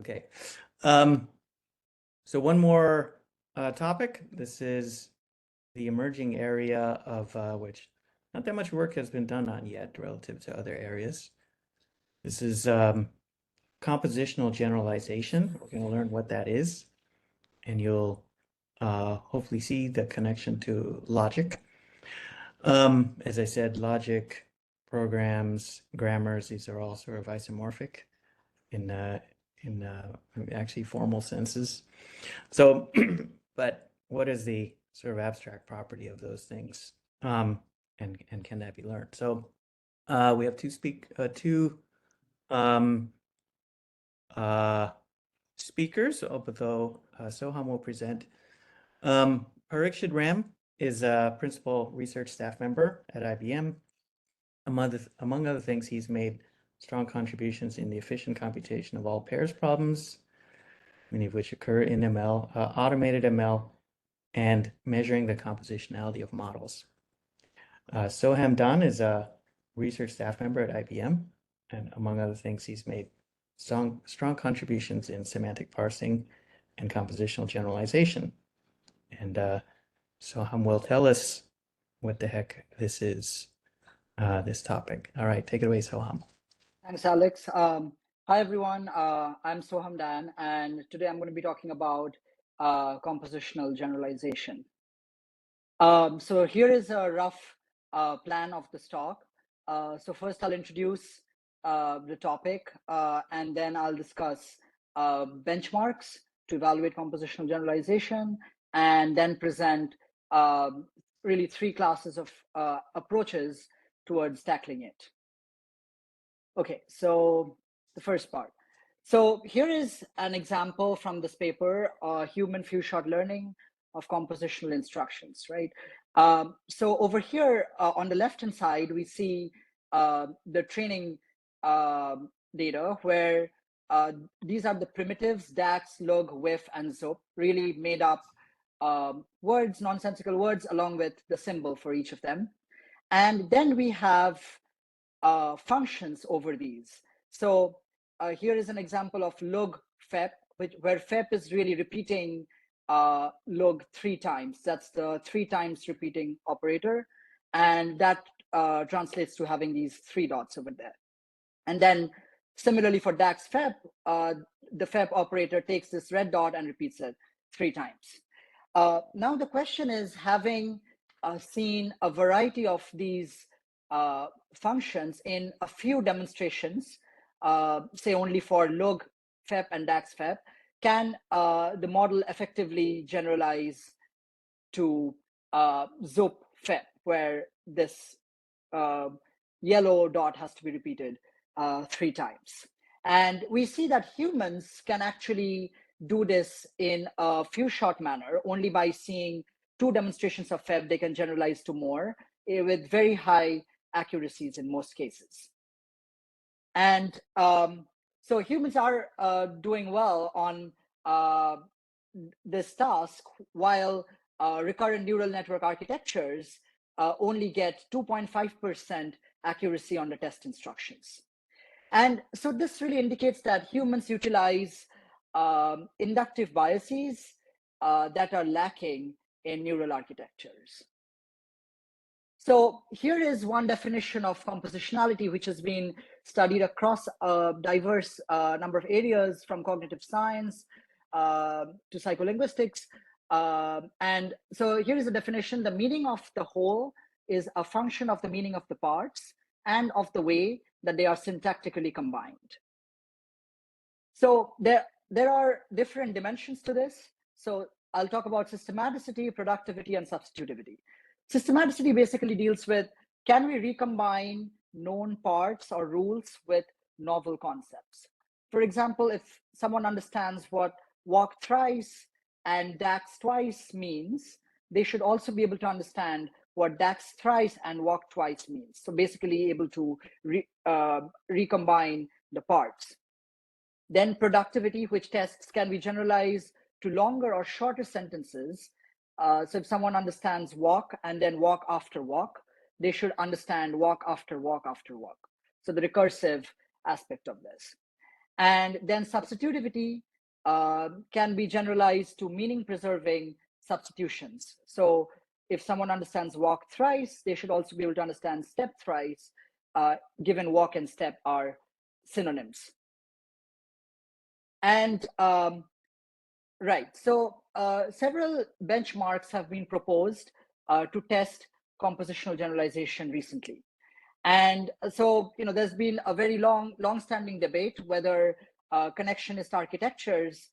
Okay. So one more topic. This is the emerging area of which not that much work has been done on yet relative to other areas. This is compositional generalization. We're going to learn what that is, and you'll hopefully see the connection to logic. As I said, logic, programs, grammars, these are all sort of isomorphic in actually formal senses. So, but what is the sort of abstract property of those things? And can that be learned? So we have two speakers, although Soham will present. Parikshit Ram is a principal research staff member at IBM. Among other things, he's made strong contributions in the efficient computation of all pairs problems, many of which occur in ML, automated ML, and measuring the compositionality of models. Soham Dan is a research staff member at IBM, and among other things, he's made strong contributions in semantic parsing and compositional generalization. And Soham will tell us what the heck this is, this topic. All right, take it away, Soham. Thanks, Alex. Hi, everyone. I'm Soham Dan, and today I'm going to be talking about compositional generalization. So here is a rough plan of this talk. So first I'll introduce the topic, and then I'll discuss benchmarks to evaluate compositional generalization, and then present really three classes of approaches towards tackling it. Okay, so the first part. So here is an example from this paper, Human Few-Shot Learning of Compositional Instructions, right? So over here on the left-hand side, we see the training data where these are the primitives, DAX, log, WIF, and ZOP, really made up words, nonsensical words, along with the symbol for each of them. And then we have functions over these. So here is an example of log fep, where fep is really repeating log 3 times. That's the 3 times repeating operator. And that translates to having these 3 dots over there. And then similarly for DAX fep, the fep operator takes this red dot and repeats it 3 times. Now the question is, having seen a variety of these functions in a few demonstrations, say only for log fep and dax fep, can the model effectively generalize to zop fep, where this yellow dot has to be repeated 3 times. And we see that humans can actually do this in a few-shot manner. Only by seeing 2 demonstrations of fep, they can generalize to more with very high accuracies in most cases. And so humans are doing well on this task, while recurrent neural network architectures only get 2.5% accuracy on the test instructions. And so this really indicates that humans utilize inductive biases that are lacking in neural architectures. So here is one definition of compositionality, which has been studied across a diverse number of areas, from cognitive science to psycholinguistics. And so here is a definition: the meaning of the whole is a function of the meaning of the parts and of the way that they are syntactically combined. So there are different dimensions to this. So I'll talk about systematicity, productivity, and substitutivity. Systematicity basically deals with, can we recombine known parts or rules with novel concepts? For example, if someone understands what walk thrice and dax twice means, they should also be able to understand what dax thrice and walk twice means. So basically able to recombine the parts. Then productivity, which tests can we generalize to longer or shorter sentences. So if someone understands walk and then walk after walk, they should understand walk after walk after walk. So the recursive aspect of this. And then substitutivity can be generalized to meaning-preserving substitutions. So if someone understands walk thrice, they should also be able to understand step thrice, given walk and step are synonyms. And right, so several benchmarks have been proposed to test compositional generalization recently. And so, there's been a very long-standing debate whether connectionist architectures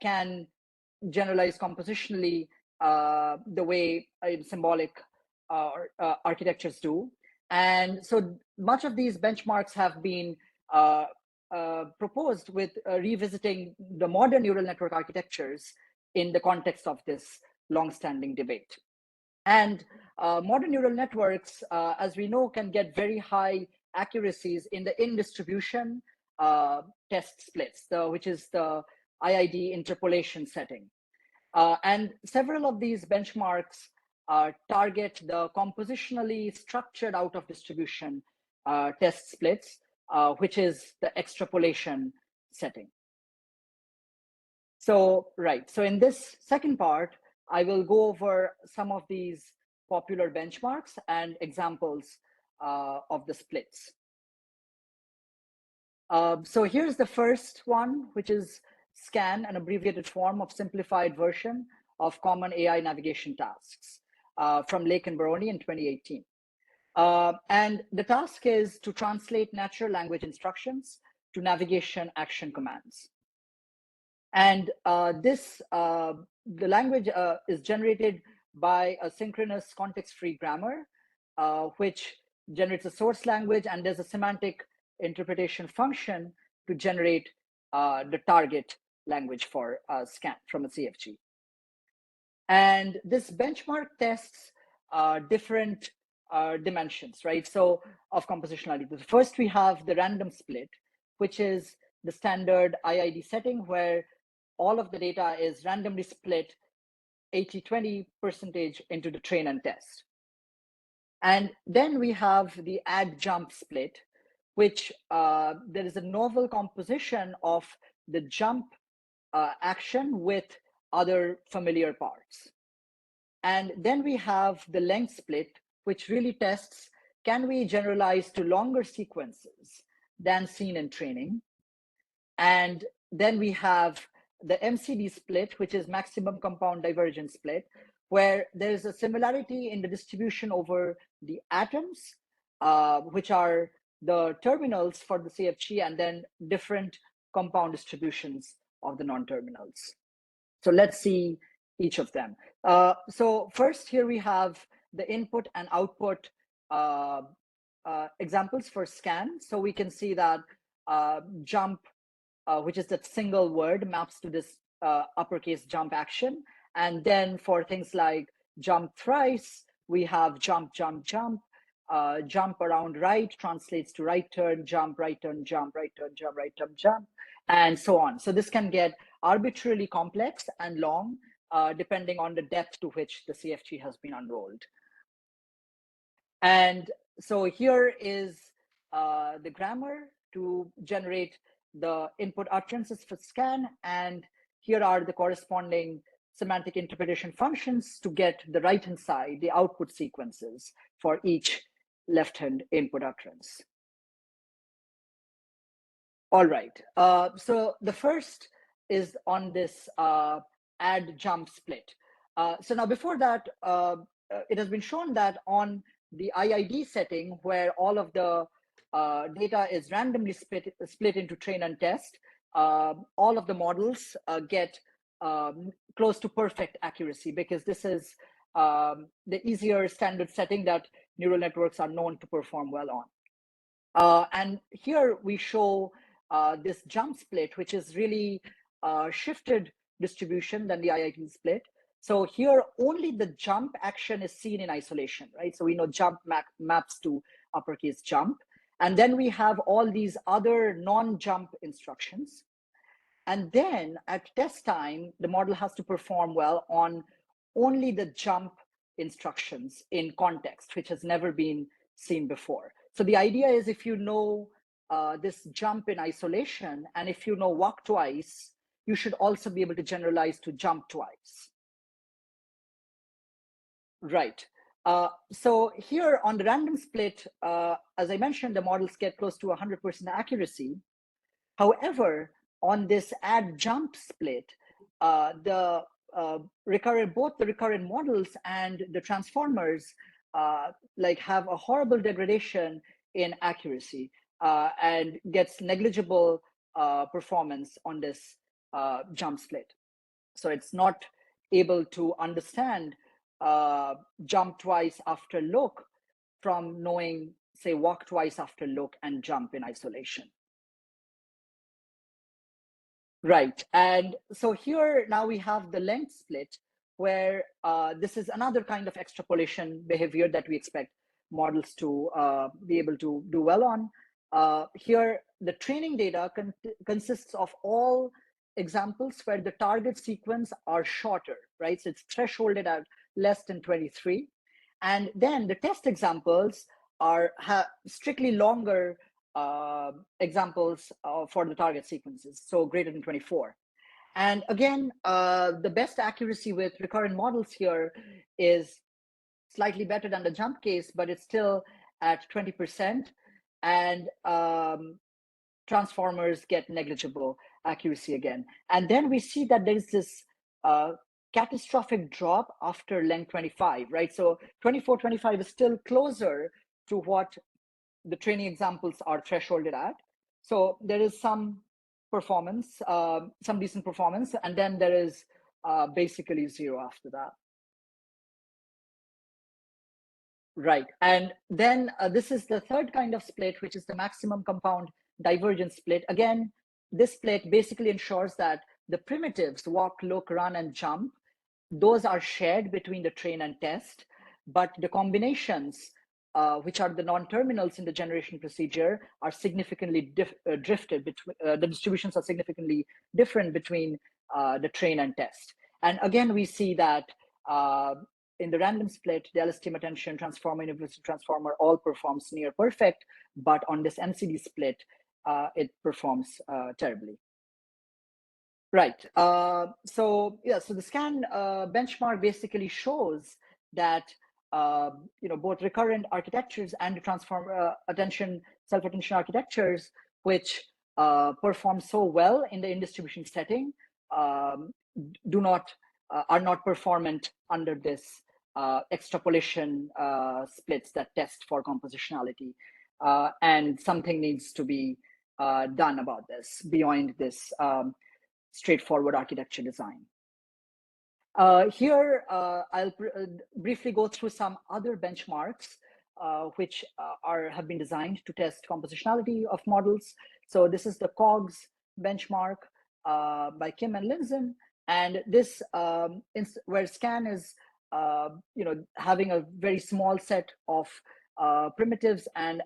can generalize compositionally the way symbolic architectures do. And so much of these benchmarks have been proposed with revisiting the modern neural network architectures in the context of this long-standing debate. And modern neural networks, as we know, can get very high accuracies in the in-distribution test splits, which is the IID interpolation setting. And several of these benchmarks target the compositionally structured out of distribution test splits, which is the extrapolation setting. So, right, so in this second part, I will go over some of these popular benchmarks and examples of the splits. So here's the first one, which is SCAN, an abbreviated form of simplified version of common AI navigation tasks from Lake and Baroni in 2018. And the task is to translate natural language instructions to navigation action commands. And the language is generated by a synchronous context-free grammar, which generates a source language, and there's a semantic interpretation function to generate the target language for scan from a CFG. And this benchmark tests different dimensions, right? So of compositionality. First, we have the random split, which is the standard IID setting where all of the data is randomly split 80-20% into the train and test. And then we have the add jump split, which there is a novel composition of the jump action with other familiar parts. And then we have the length split, which really tests, can we generalize to longer sequences than seen in training? And then we have the MCD split, which is maximum compound divergence split, where there's a similarity in the distribution over the atoms, which are the terminals for the CFG, and then different compound distributions of the non-terminals. So let's see each of them. So first, here we have the input and output examples for scan. So we can see that jump, which is that single word, maps to this uppercase jump action. And then for things like jump thrice, we have jump, jump, jump. Jump around right translates to right turn, jump, right turn, jump, right turn, jump, right turn, jump, and so on. So this can get arbitrarily complex and long, depending on the depth to which the CFG has been unrolled. And so here is the grammar to generate the input utterances for scan, and here are the corresponding semantic interpretation functions to get the right-hand side, the output sequences for each left-hand input utterance. All right, so the first is on this add jump split. So now before that, it has been shown that on the IID setting, where all of the data is randomly split into train and test, all of the models get close to perfect accuracy, because this is the easier standard setting that neural networks are known to perform well on. And here we show this jump split, which is really shifted distribution than the IID split. So here only the jump action is seen in isolation, right? So we know jump maps to uppercase jump. And then we have all these other non-jump instructions. And then at test time, the model has to perform well on only the jump instructions in context, which has never been seen before. So the idea is, if you know this jump in isolation, and if you know walk twice, you should also be able to generalize to jump twice. Right. So here on the random split, as I mentioned, the models get close to 100% accuracy. However, on this add jump split, both the recurrent models and the transformers like have a horrible degradation in accuracy and gets negligible performance on this jump split. So it's not able to understand jump twice after look from knowing, say, walk twice after look and jump in isolation. Right. And so here now we have the length split, where this is another kind of extrapolation behavior that we expect models to be able to do well on. Here, the training data consists of all examples where the target sequence are shorter, right? So it's thresholded at less than 23. And then the test examples are strictly longer examples for the target sequences, so greater than 24. And again, the best accuracy with recurrent models here is slightly better than the jump case, but it's still at 20%. And transformers get negligible accuracy again. And then we see that there's this catastrophic drop after length 25, right? So 24, 25 is still closer to what the training examples are thresholded at. So there is some performance, some decent performance, and then there is basically zero after that. Right. And then this is the third kind of split, which is the maximum compound divergence split. Again, this split basically ensures that the primitives, walk, look, run, and jump, those are shared between the train and test, but the combinations, which are the non-terminals in the generation procedure, are significantly drifted between, the distributions are significantly different between the train and test. And again, we see that in the random split, the LSTM attention, transformer, universal transformer all performs near perfect, but on this MCD split, it performs terribly. Right. So yeah, so the scan benchmark basically shows that both recurrent architectures and the transformer self-attention architectures, which perform so well in the in-distribution setting, are not performant under this extrapolation splits that test for compositionality, and something needs to be done about this beyond this straightforward architecture design. Here, I'll briefly go through some other benchmarks which have been designed to test compositionality of models. So this is the COGS benchmark by Kim and Linzen, and this where scan is having a very small set of primitives and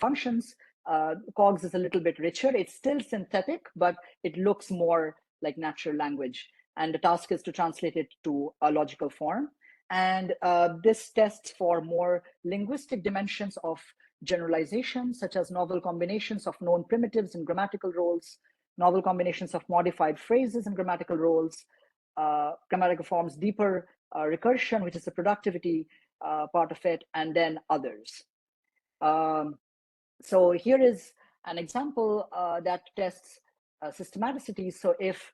functions. COGS is a little bit richer. It's still synthetic, but it looks more like natural language. And the task is to translate it to a logical form. And this tests for more linguistic dimensions of generalization, such as novel combinations of known primitives and grammatical roles, novel combinations of modified phrases and grammatical roles, grammatical forms, deeper recursion, which is the productivity part of it, and then others. So here is an example that tests systematicity. So if,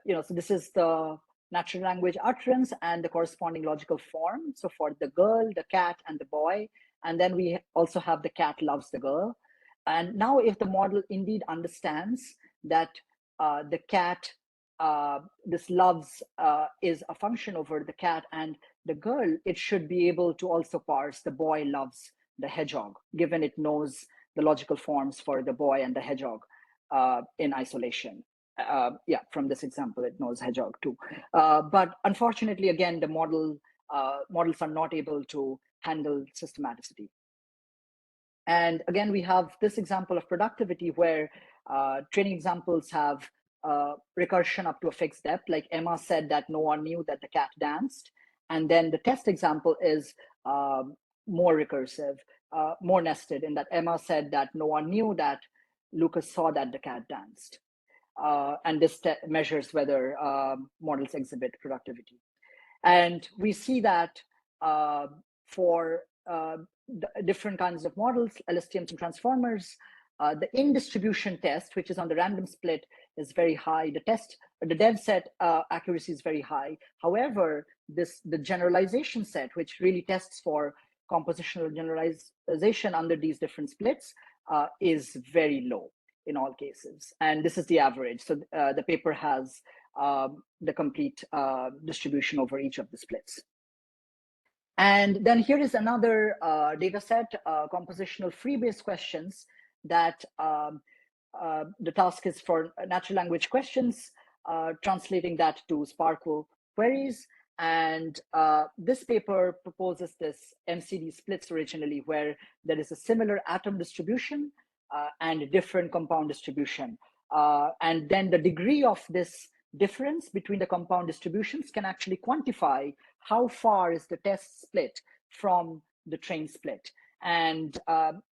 so this is the natural language utterance and the corresponding logical form. So for the girl, the cat, and the boy, and then we also have the cat loves the girl. And now if the model indeed understands that the cat, this loves is a function over the cat and the girl, it should be able to also parse the boy loves the hedgehog, given it knows the logical forms for the boy and the hedgehog in isolation. From this example, it knows hedgehog too. But unfortunately, again, the models are not able to handle systematicity. And again, we have this example of productivity where training examples have recursion up to a fixed depth. Like Emma said that no one knew that the cat danced. And then the test example is more recursive. more nested in that Emma said that no one knew that Lucas saw that the cat danced. And this measures whether models exhibit productivity. And we see that for different kinds of models, LSTMs and transformers, the in-distribution test, which is on the random split, is very high. The dev set accuracy is very high. However, the generalization set, which really tests for compositional generalization under these different splits, is very low in all cases. And this is the average. So the paper has the complete distribution over each of the splits. And then here is another data set, compositional free-based questions that the task is for natural language questions, translating that to SPARQL queries. And this paper proposes this MCD splits originally, where there is a similar atom distribution and a different compound distribution. And then the degree of this difference between the compound distributions can actually quantify how far is the test split from the train split. And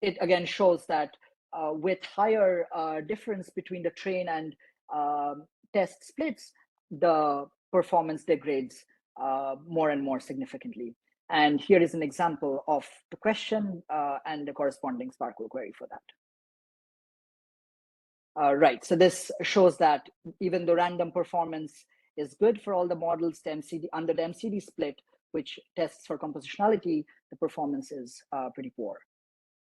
it again shows that with higher difference between the train and test splits, the performance degrades more and more significantly. And here is an example of the question and the corresponding SPARQL query for that. Right, so this shows that even though random performance is good for all the models, under the MCD split, which tests for compositionality, the performance is pretty poor.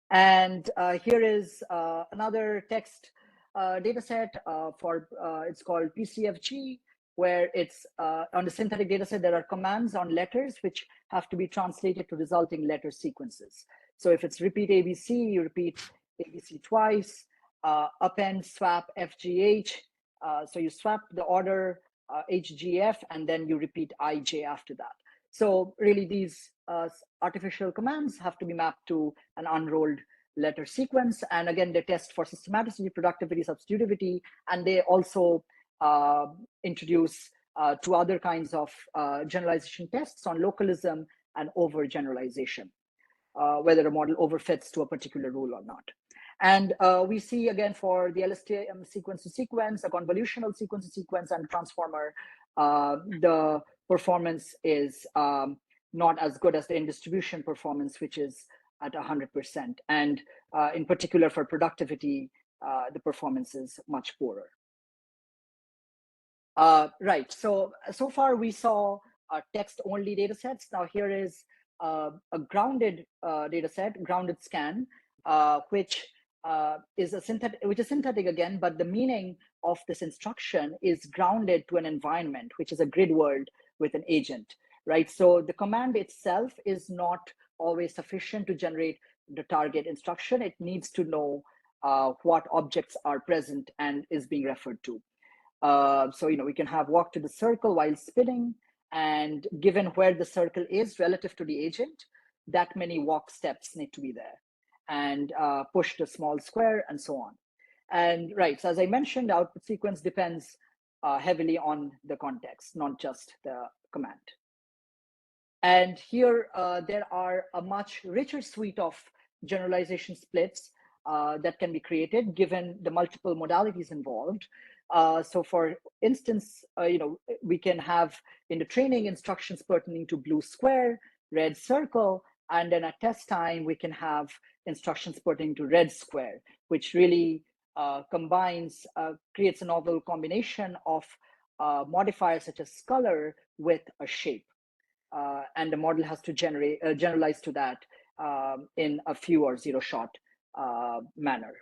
And here is another text data set for, it's called PCFG, where it's on the synthetic data set, there are commands on letters which have to be translated to resulting letter sequences. So if it's repeat ABC, you repeat ABC twice, append, swap, FGH. So you swap the order HGF, and then you repeat IJ after that. So really these artificial commands have to be mapped to an unrolled letter sequence. And again, they test for systematicity, productivity, substitutivity, and they also introduce two other kinds of generalization tests on localism and overgeneralization, whether a model overfits to a particular rule or not. And we see again for the LSTM sequence to sequence, a convolutional sequence to sequence, and transformer, the performance is not as good as the in-distribution performance, which is at 100%. And in particular for productivity, the performance is much poorer. Right, so far we saw text-only data sets. Now here is a grounded data set, grounded scan, which is synthetic again, but the meaning of this instruction is grounded to an environment, which is a grid world with an agent, right? So the command itself is not always sufficient to generate the target instruction. It needs to know what objects are present and is being referred to. So, we can have walk to the circle while spinning, and given where the circle is relative to the agent, that many walk steps need to be there, and push the small square and so on. And right, so as I mentioned, the output sequence depends heavily on the context, not just the command. And here there are a much richer suite of generalization splits that can be created given the multiple modalities involved. So for instance, we can have in the training instructions pertaining to blue square, red circle, and then at test time, we can have instructions pertaining to red square, which really combines, creates a novel combination of modifiers such as color with a shape. And the model has to generalize to that in a few or zero shot manner.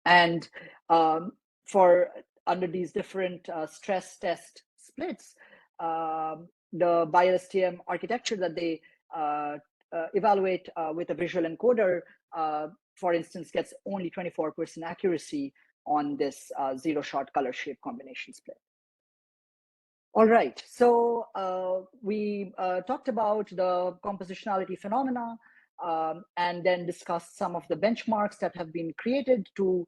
And for under these different stress test splits, the BioSTM architecture that they evaluate with a visual encoder, for instance, gets only 24% accuracy on this zero shot color shape combination split. All right, so we talked about the compositionality phenomena and then discussed some of the benchmarks that have been created to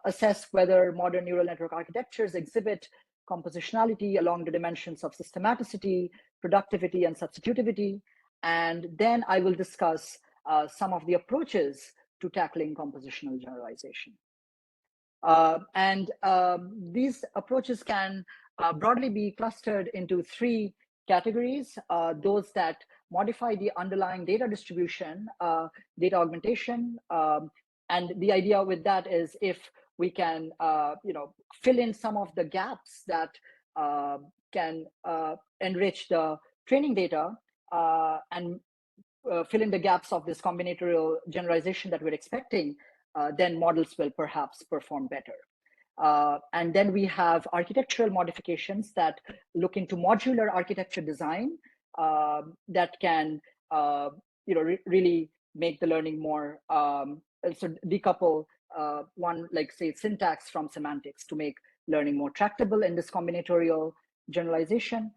assess whether modern neural network architectures exhibit compositionality along the dimensions of systematicity, productivity, and substitutivity. And then I will discuss some of the approaches to tackling compositional generalization. These approaches can broadly be clustered into three categories: those that modify the underlying data distribution, data augmentation, and the idea with that is if we can, fill in some of the gaps that can enrich the training data and fill in the gaps of this combinatorial generalization that we're expecting, then models will perhaps perform better. And then we have architectural modifications that look into modular architecture design that can, really make the learning more, so decouple one, like say syntax from semantics to make learning more tractable in this combinatorial generalization.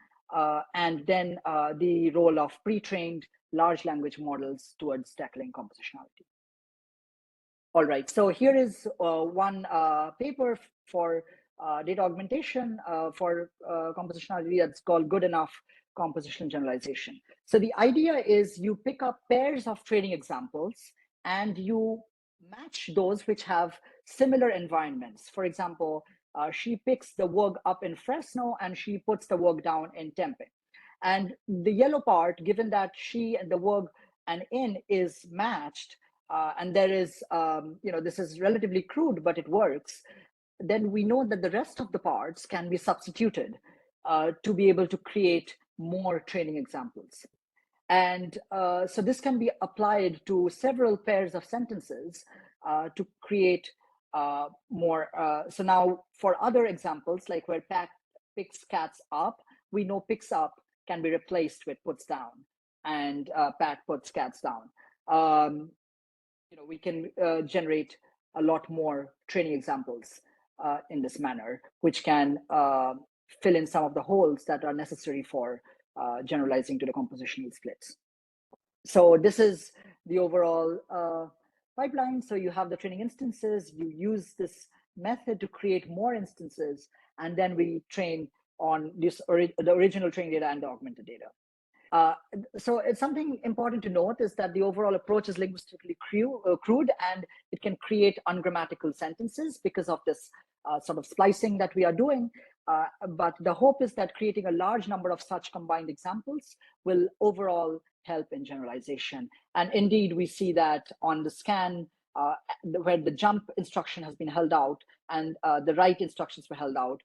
And then the role of pre-trained large language models towards tackling compositionality. All right, so here is one paper for data augmentation for compositionality that's called Good Enough Compositional Generalization. So the idea is you pick up pairs of training examples and you match those which have similar environments. For example, she picks the work up in Fresno and she puts the work down in Tempe. And the yellow part, given that she and the work and in is matched, and there is, this is relatively crude, but it works, then we know that the rest of the parts can be substituted to be able to create more training examples. And so this can be applied to several pairs of sentences to create more. So now for other examples, like where Pat picks cats up, we know picks up can be replaced with puts down, and Pat puts cats down. We can generate a lot more training examples in this manner, which can fill in some of the holes that are necessary for generalizing to the compositional splits. So this is the overall pipeline. So you have the training instances, you use this method to create more instances, and then we train on this the original training data and the augmented data. So it's something important to note is that the overall approach is linguistically crude, and it can create ungrammatical sentences because of this sort of splicing that we are doing. But the hope is that creating a large number of such combined examples will overall help in generalization. And indeed, we see that on the scan where the jump instruction has been held out and the write instructions were held out,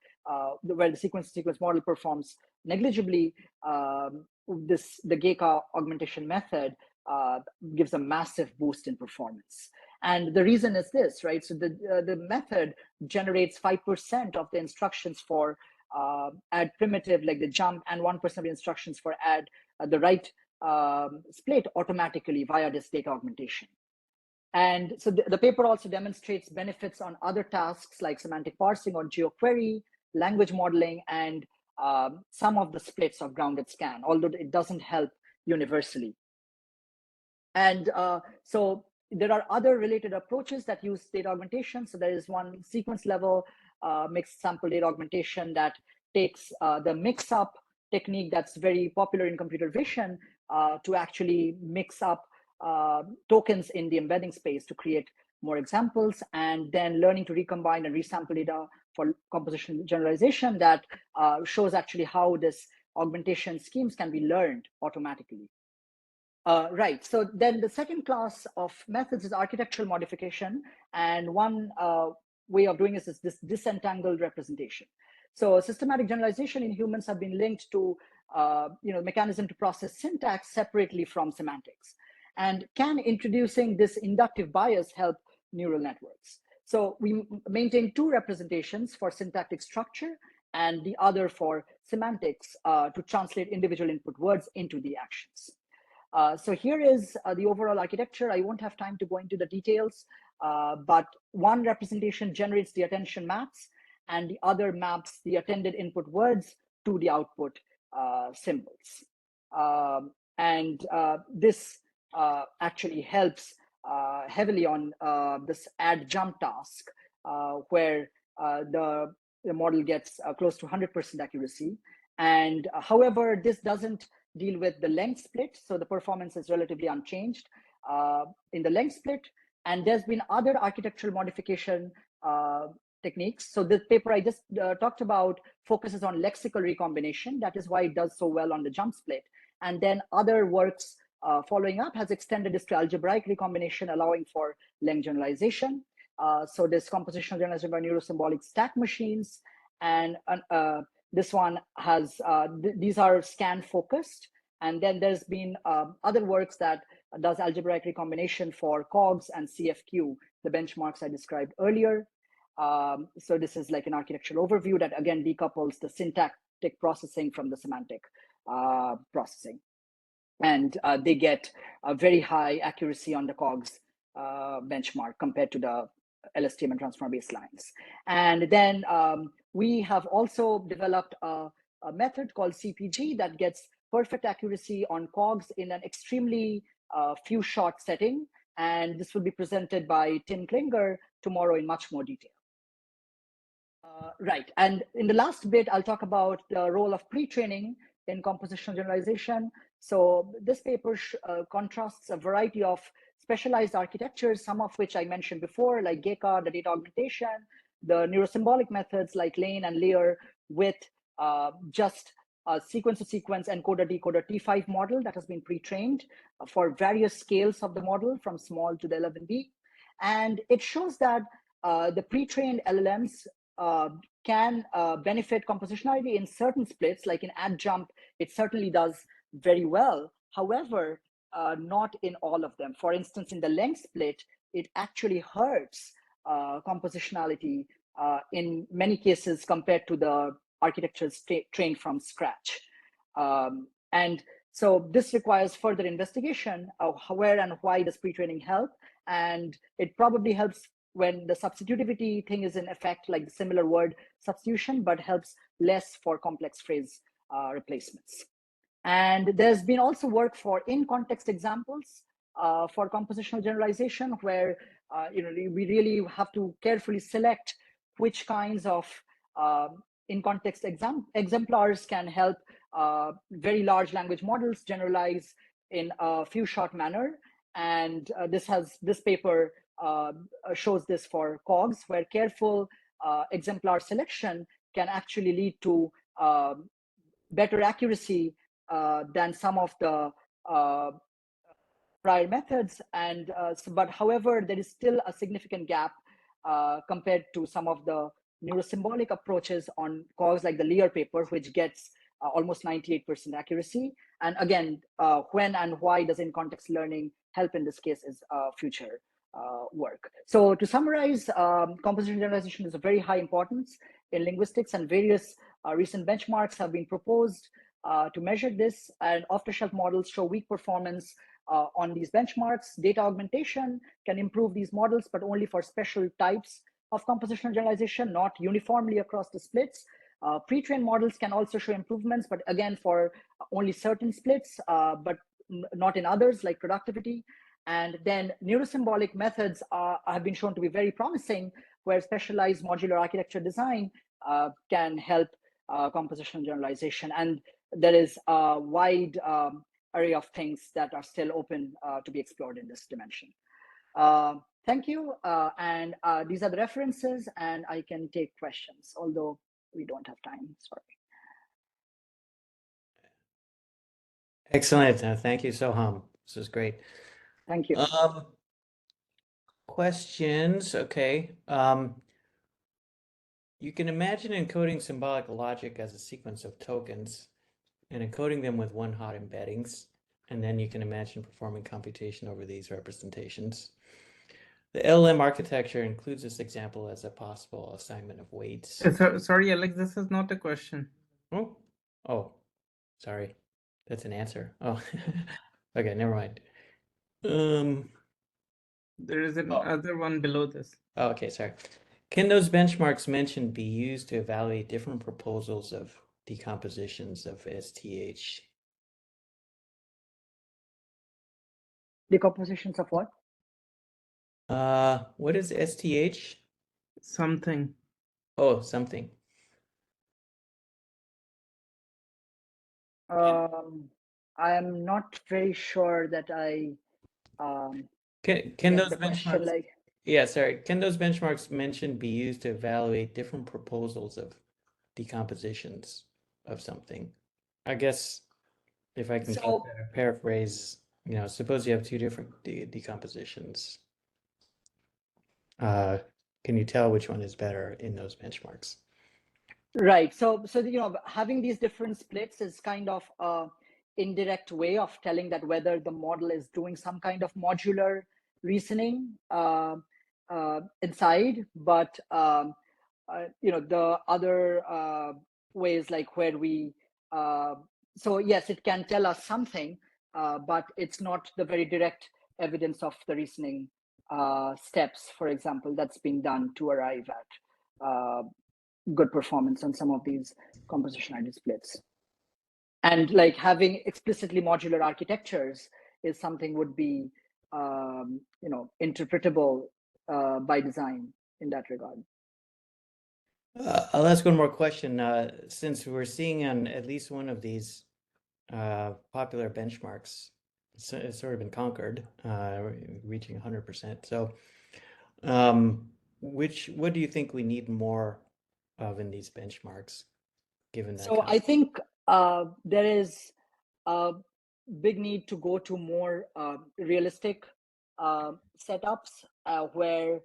where the sequence model performs negligibly, the GECA augmentation method gives a massive boost in performance. And the reason is this, right? So the method generates 5% of the instructions for add primitive, like the jump, and 1% of the instructions for add the write split automatically via this data augmentation. And so the paper also demonstrates benefits on other tasks like semantic parsing or geoquery, language modeling, and some of the splits of grounded scan, although it doesn't help universally. And so there are other related approaches that use data augmentation. So there is one sequence level mixed sample data augmentation that takes the mix-up technique that's very popular in computer vision to actually mix up tokens in the embedding space to create more examples, and then learning to recombine and resample data for compositional generalization that shows actually how this augmentation schemes can be learned automatically. Right, so then the second class of methods is architectural modification, and one way of doing this is this disentangled representation. So systematic generalization in humans have been linked to mechanism to process syntax separately from semantics. And can introducing this inductive bias help neural networks? So we maintain two representations for syntactic structure and the other for semantics to translate individual input words into the actions. So here is the overall architecture. I won't have time to go into the details, but one representation generates the attention maps, and the other maps the attended input words to the output symbols. And this actually helps heavily on this add jump task, where the model gets close to 100% accuracy. And however, this doesn't deal with the length split, so the performance is relatively unchanged. in the length split. And there's been other architectural modification techniques. So the paper I just talked about focuses on lexical recombination. That is why it does so well on the jump split. And then other works following up has extended this to algebraic recombination, allowing for length generalization. So there's compositional generalization by neurosymbolic stack machines. And this one has, these are scan focused. And then there's been other works that does algebraic recombination for COGS and CFQ, the benchmarks I described earlier. So this is like an architectural overview that again decouples the syntactic processing from the semantic processing. And they get a very high accuracy on the COGS benchmark compared to the LSTM and transformer baselines. And then we have also developed a method called CPG that gets perfect accuracy on COGS in an extremely few shot setting. And this will be presented by Tim Klinger tomorrow in much more detail. Right, and in the last bit, I'll talk about the role of pre-training in compositional generalization. So this paper contrasts a variety of specialized architectures, some of which I mentioned before, like GECA, the data augmentation, the neurosymbolic methods like Lane and Lear, with just a sequence-to-sequence encoder-decoder T5 model that has been pre-trained for various scales of the model from small to the 11B. And it shows that the pre-trained LLMs can benefit compositionality in certain splits, like in adjump, it certainly does very well. However, not in all of them. For instance, in the length split, it actually hurts compositionality in many cases compared to the architectures trained from scratch. And so this requires further investigation of where and why does pre-training help. And it probably helps when the substitutivity thing is in effect, like the similar word substitution, but helps less for complex phrase replacements. And there's been also work for in-context examples for compositional generalization, where we really have to carefully select which kinds of in-context exemplars can help very large language models generalize in a few-shot manner. And this paper shows this for COGS, where careful exemplar selection can actually lead to better accuracy than some of the prior methods. And but however, there is still a significant gap compared to some of the neurosymbolic approaches on COGS, like the Lear paper, which gets almost 98% accuracy. And again, when and why does in-context learning help in this case is future work. So to summarize, compositional generalization is of very high importance in linguistics, and various recent benchmarks have been proposed to measure this, and off-the-shelf models show weak performance on these benchmarks. Data augmentation can improve these models, but only for special types of compositional generalization, not uniformly across the splits. Pre-trained models can also show improvements, but again, for only certain splits, but not in others, like productivity. And then neurosymbolic methods have been shown to be very promising, where specialized modular architecture design can help compositional generalization. And there is a wide array of things that are still open to be explored in this dimension. Thank you. And these are the references, and I can take questions, although we don't have time, sorry. Excellent. Thank you, Soham. This is great. Thank you. Questions. Okay. You can imagine encoding symbolic logic as a sequence of tokens and encoding them with one-hot embeddings, and then you can imagine performing computation over these representations. The LLM architecture includes this example as a possible assignment of weights. Sorry, Alex, this is not a question. Oh, sorry. That's an answer. Oh, okay, never mind. There is another one below this. Oh, okay, sorry. Can those benchmarks mentioned be used to evaluate different proposals of decompositions of STH? Decompositions of what? What is STH? Something. Oh, something. I'm not very sure that I Can Again, those the question benchmarks? like, Yeah, sorry. Can those benchmarks mentioned be used to evaluate different proposals of decompositions of something? I guess if I can so paraphrase, suppose you have two different decompositions. Can you tell which one is better in those benchmarks? right. So having these different splits is kind of a indirect way of telling that whether the model is doing some kind of modular reasoning inside, but the other ways like where we so yes, it can tell us something, but it's not the very direct evidence of the reasoning steps, for example, that's being done to arrive at good performance on some of these composition ID splits. And like having explicitly modular architectures is something would be interpretable by design in that regard. I'll ask one more question. Since we're seeing on at least one of these popular benchmarks, it's sort of been conquered, reaching 100%. So, what do you think we need more of in these benchmarks, given that So kind I think there is a big need to go to more realistic setups where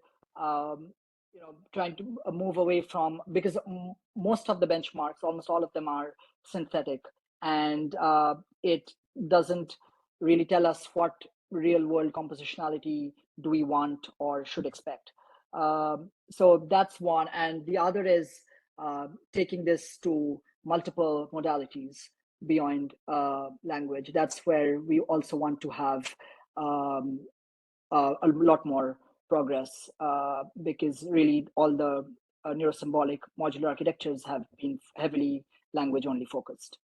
trying to move away from, because most of the benchmarks, almost all of them, are synthetic, and it doesn't really tell us what real world compositionality do we want or should expect. So that's one, and the other is taking this to multiple modalities beyond language. That's where we also want to have a lot more progress, because really all the neurosymbolic modular architectures have been heavily language only focused.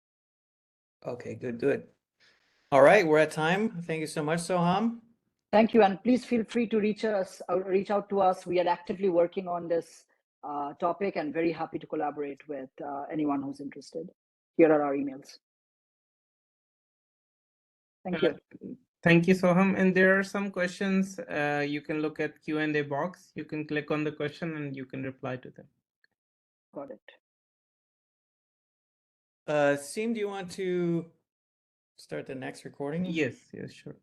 Okay, good. All right, we're at time. Thank you so much, Soham. Thank you, and please feel free to reach out to us. We are actively working on this topic and very happy to collaborate with anyone who's interested. Here are our emails. Thank you. Thank you, Soham. And there are some questions. You can look at Q&A box. You can click on the question and you can reply to them. Got it. Seem, do you want to start the next recording? Yes, sure.